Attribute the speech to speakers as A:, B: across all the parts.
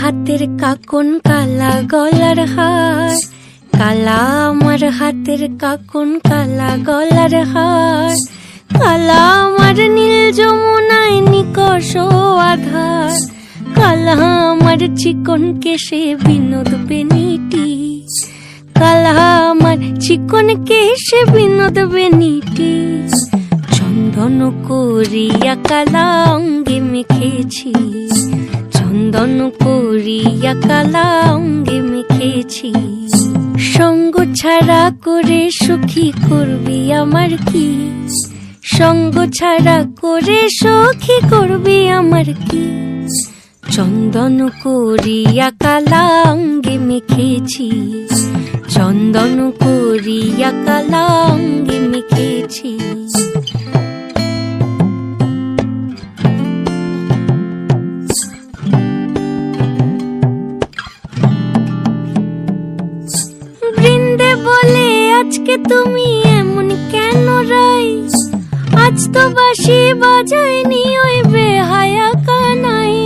A: হাতের কাকন কালা গলার হার, কালা আমার হাতের কাকন কালা গলার হার, কালা আমার নীল যমুনায় নিকষ আধার, কালা আমার চিকন কেশে বিনোদ বেনিটি, কালা আমার চিকন কেশে বিনোদ বেনিটি। চন্দন করিয়া কালা অঙ্গে মেখেছি, চন্দন করিয়া কালা অঙ্গে মেখেছি। সঙ্গ ছাড়া করে সুখী করবি আমার কি, সঙ্গ ছাড়া করে সখী করবি আমার কি। চন্দন করিয়া কালা অঙ্গে মেখেছি, চন্দন করিয়া কালা অঙ্গে মেখেছি। বৃন্দে বলে আজকে তুমি এমন কেন রাই, আজ তো বাঁশি বাজায়নি ওই বেহায়া কানাই।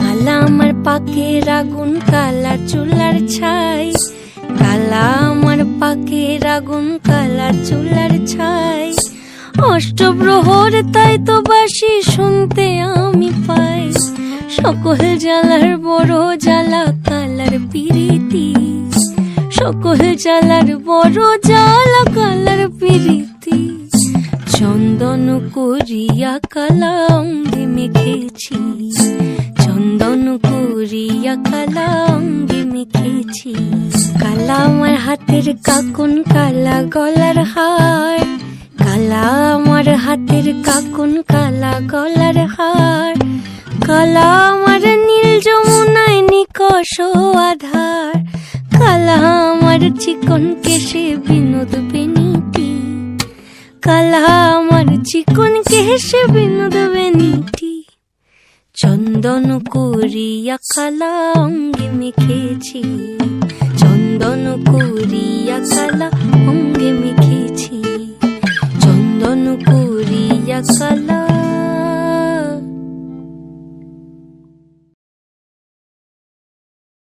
A: কালা আমার পাকের আগুন কালা চুলার ছাই, কালা আমার পাকের আগুন কালা চুলার ছাই। অষ্টপ্রহর তাই তো বাঁশি শুনতে আমি পাই, সকল জ্বালার বড় জ্বালা কালার পিরিতি, সকল জ্বালার বড় জ্বালা কালার পিরিতি। চন্দন করিয়া কালা অঙ্গে মেখেছি, চন্দন করিয়া কালা অঙ্গে মেখেছি। কালা আমার হাতের কাকন কালা গলার হার, কালা আমার হাতের কাকন কালা গলার হার, কালা আমার নীল যমুনায় নিকষ আধার, কালা আমার চিকন কেশে বিনোদ বেনিটি, কালা আমার চিকন কেশে বিনোদ বেনিটি। চন্দন করিয়া কালা অঙ্গে মেখেছি, চন্দন করিয়া কালা অঙ্গে